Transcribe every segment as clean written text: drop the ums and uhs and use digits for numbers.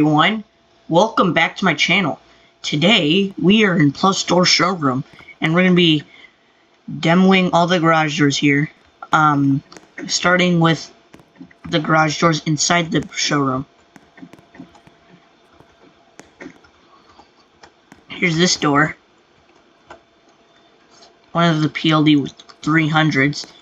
Everyone, welcome back to my channel. Today we are in PlusDoor showroom and we're going to be demoing all the garage doors here, starting with the garage doors inside the showroom. Here's this door, one of the PLD 300s.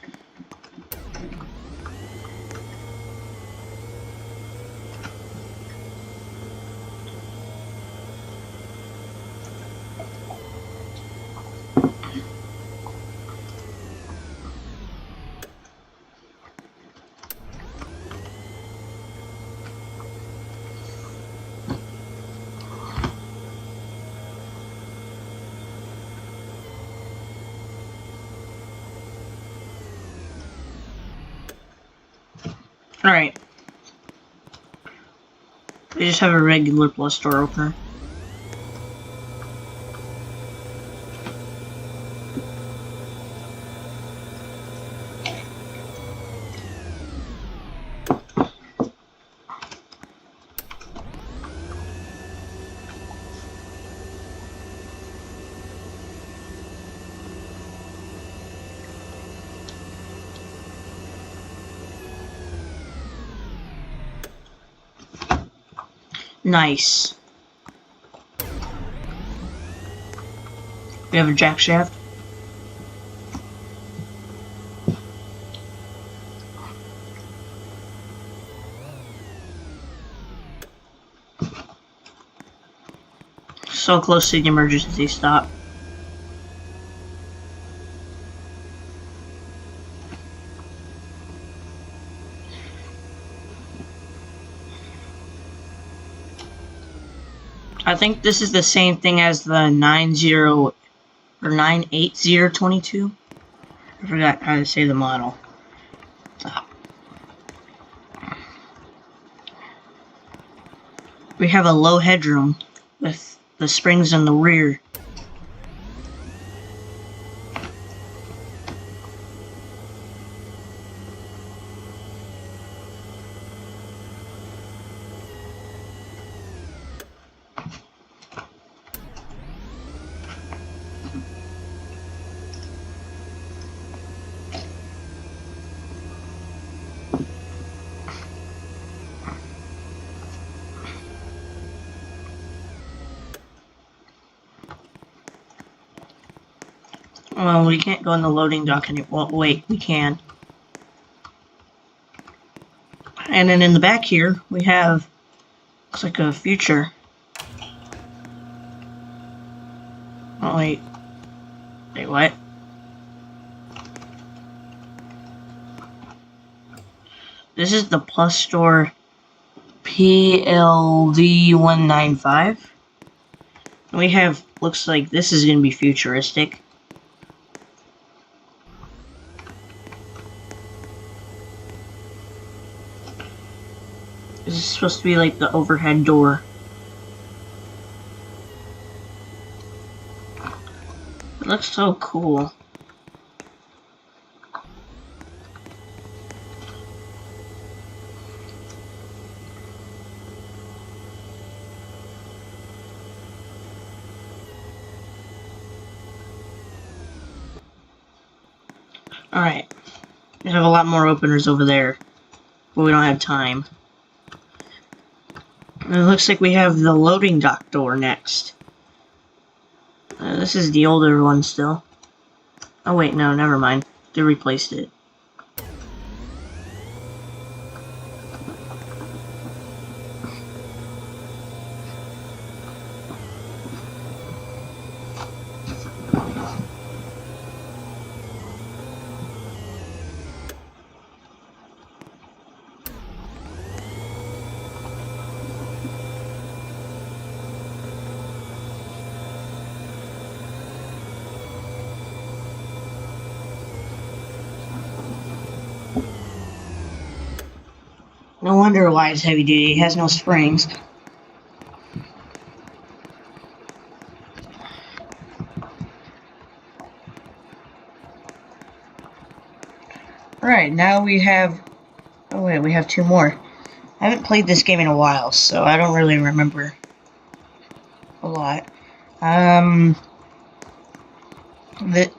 Alright. We just have a regular PlusDoor opener. Nice. We have a jack shaft. So close to the emergency stop. I think this is the same thing as the 90 or 98022. I forgot how to say the model. We have a low headroom with the springs in the rear. Well, we can't go in the loading dock anymore. Well, wait, we can. And then in the back here, we have, looks like a future. Oh, wait. Wait, what? This is the PlusDoor PLD 195. We have, looks like this is going to be futuristic. This is supposed to be like the overhead door. It looks so cool. Alright. We have a lot more openers over there, but we don't have time. And it looks like we have the loading dock door next. This is the older one still. Oh wait, no, never mind. They replaced it. No wonder why it's heavy duty. It has no springs. Alright, now we have... Oh wait, we have two more. I haven't played this game in a while, so I don't really remember a lot.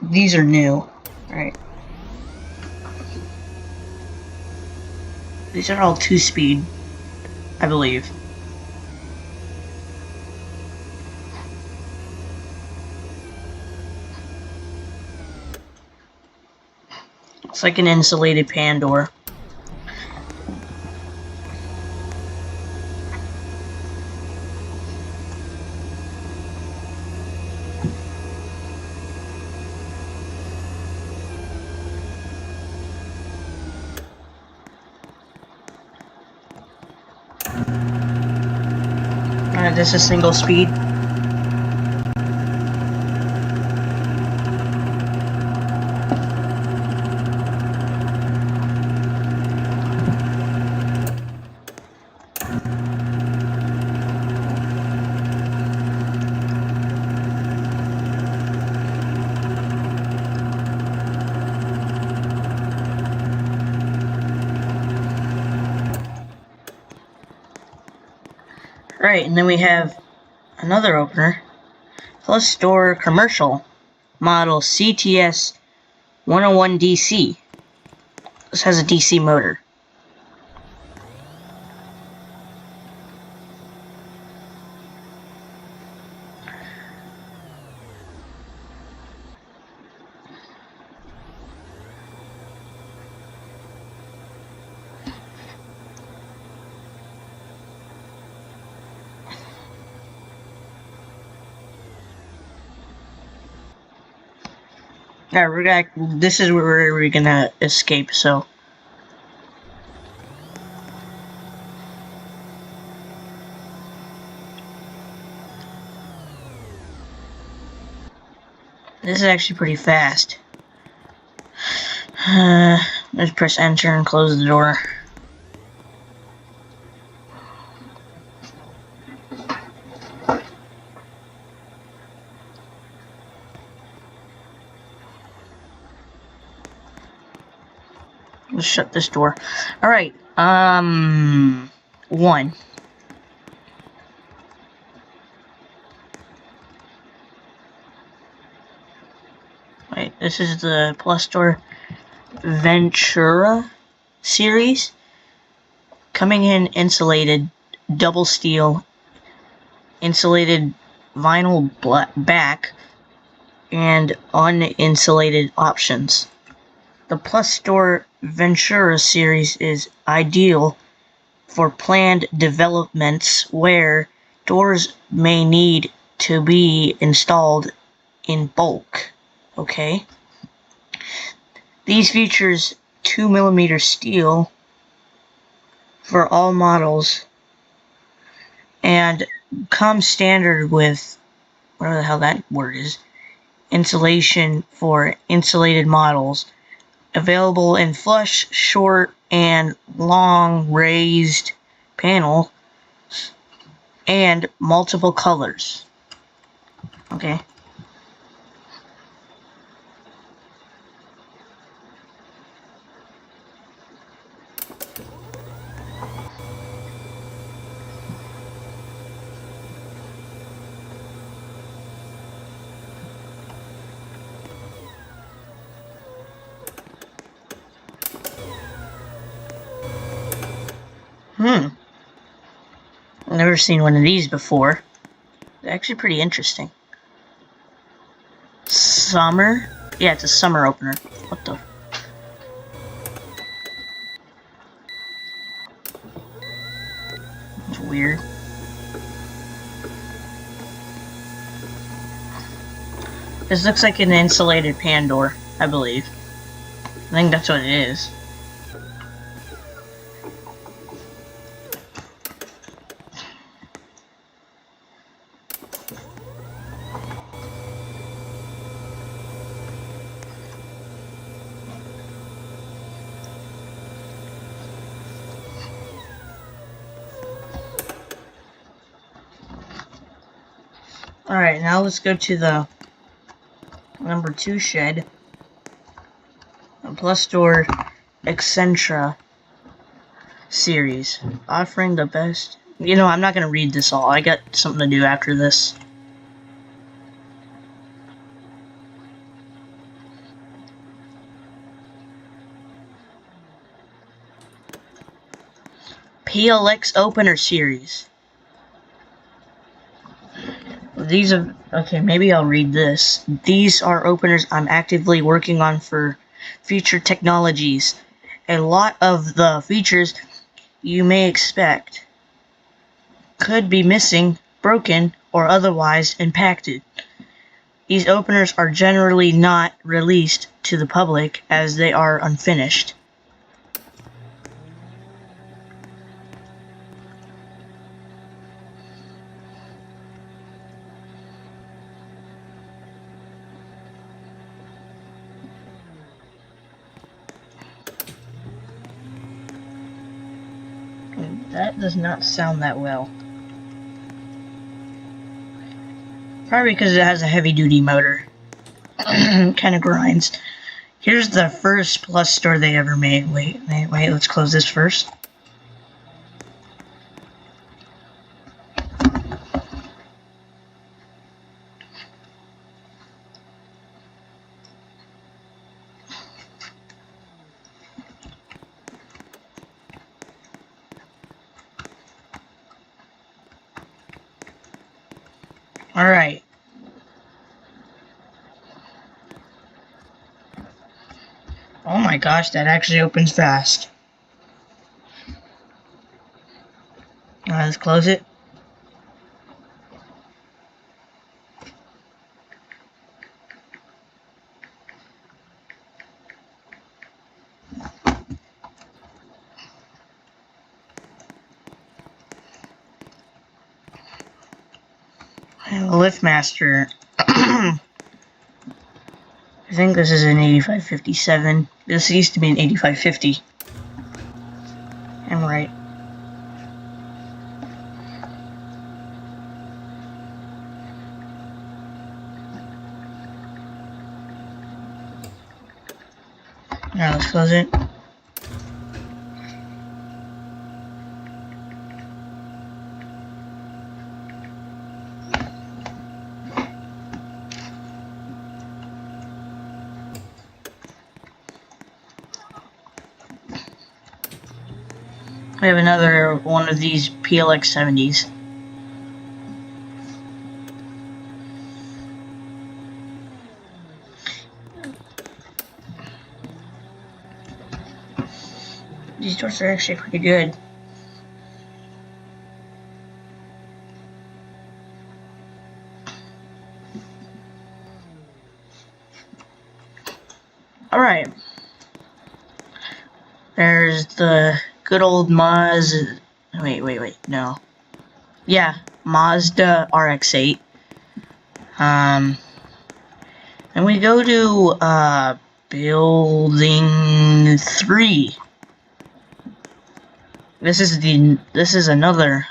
These are new. Alright. These are all 2-speed, I believe. It's like an insulated pan door. This is single speed. Right, and then we have another opener. PlusDoor commercial model CTS 101 DC. This has a DC motor. Alright, this is where we're gonna escape, so. This is actually pretty fast. Let's press enter and close the door. Let's shut this door. Alright, 1. Wait, this is the PlusDoor Ventura series. Coming in insulated, double steel, insulated vinyl back, and uninsulated options. The PlusDoor Ventura series is ideal for planned developments where doors may need to be installed in bulk. Okay. These features 2mm steel for all models and come standard with whatever the hell that word is, insulation for insulated models. Available in flush, short, and long raised panel and multiple colors. Okay. I've never seen one of these before. They're actually pretty interesting. Summer? Yeah, it's a summer opener. What the? It's weird. This looks like an insulated pan door, I believe. I think that's what it is. Alright, now let's go to the number 2 shed. A PlusDoor Accentra series. Offering the best... You know, I'm not gonna read this all. I got something to do after this. PLX opener series. These are... Okay, maybe I'll read this. These are openers I'm actively working on for future technologies. A lot of the features you may expect could be missing, broken, or otherwise impacted. These openers are generally not released to the public as they are unfinished. That does not sound that well. Probably because it has a heavy-duty motor. Kind of grinds. Here's the first PlusDoor they ever made. Wait, let's close this first. Alright. Oh my gosh, that actually opens fast. Let's close it. LiftMaster. I think this is an 8557. This used to be an 8550. I'm right. Now let's close it. We have another one of these PLX 70s. These doors are actually pretty good. Alright. There's the good old wait, no. Yeah, Mazda RX-8. And we go to, building 3. This is another,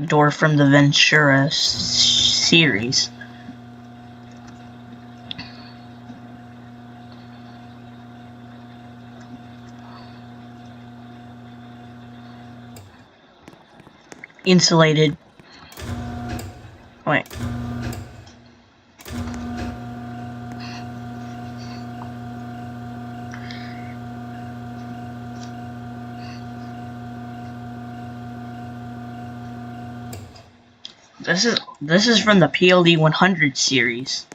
door from the Ventura series. Insulated. Wait. This is from the PLD 100 series.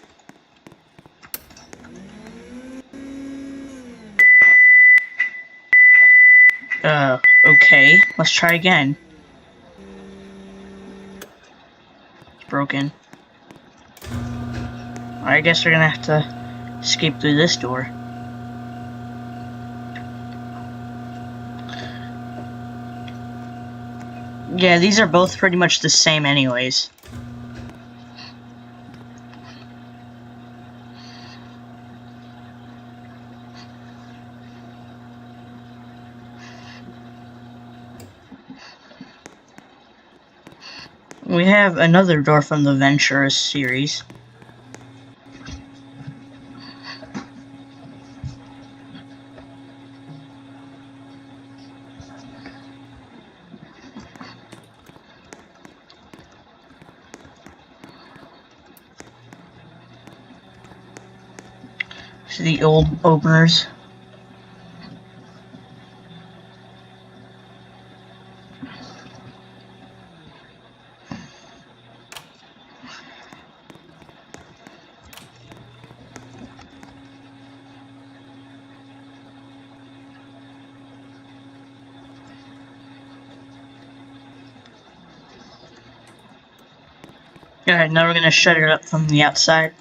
Okay. Let's try again. It's broken. I guess we're gonna have to escape through this door. Yeah, these are both pretty much the same anyways. We have another door from the Ventura series. to the old openers. Alright, now we're gonna shut it up from the outside.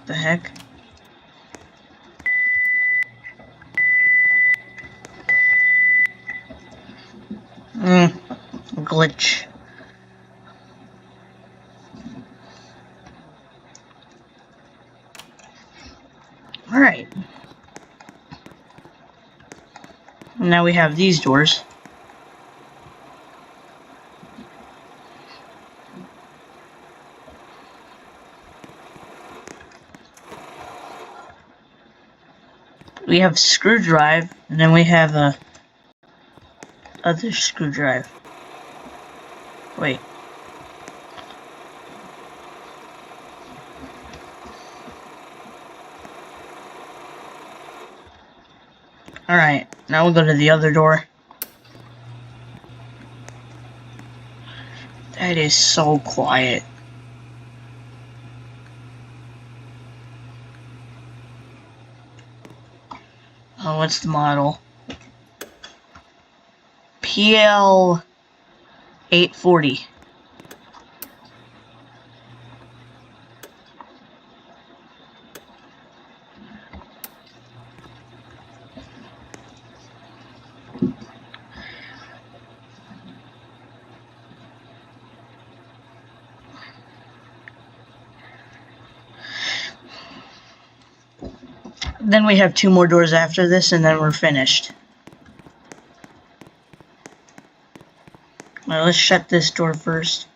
The heck? Glitch. Alright. Now we have these doors. We have screwdriver, and then we have a other screwdriver. Wait. Alright, now we'll go to the other door. That is so quiet. Oh, what's the model? PL 840. Then we have 2 more doors after this, and then we're finished. Well, let's shut this door first.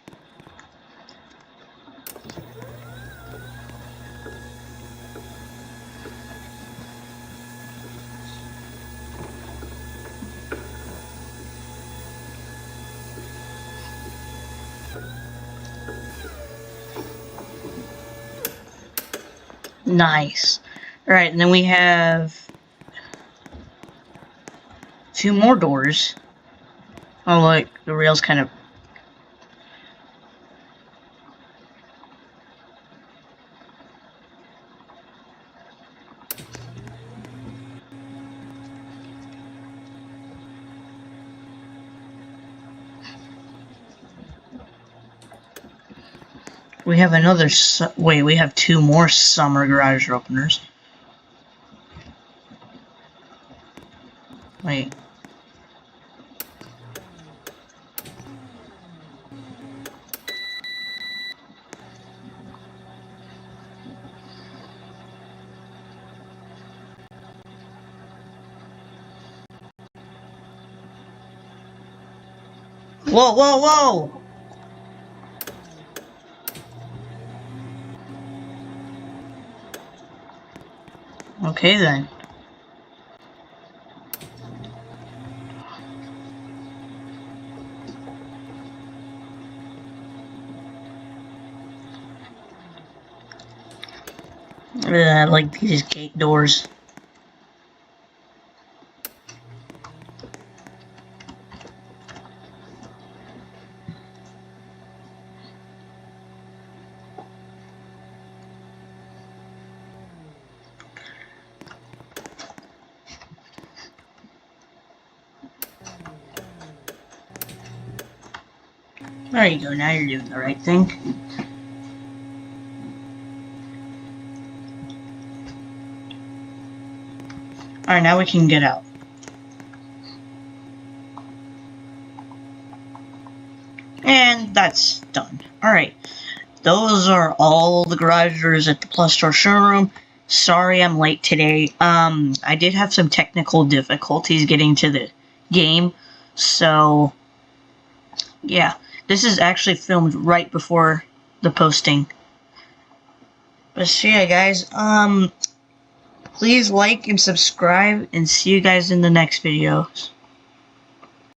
Nice. Alright, and then we have 2 more doors. Oh, look, the rail's kind of... We have another... Wait, we have 2 more summer garage openers. Wait. Whoa, whoa, whoa! Okay then. I like these gate doors. There you go, now you're doing the right thing. Alright, now we can get out. And that's done. Alright, those are all the garage doors at the PlusDoor showroom. Sorry I'm late today. I did have some technical difficulties getting to the game, so yeah. This is actually filmed right before the posting. But so yeah, guys, please like and subscribe, and see you guys in the next videos.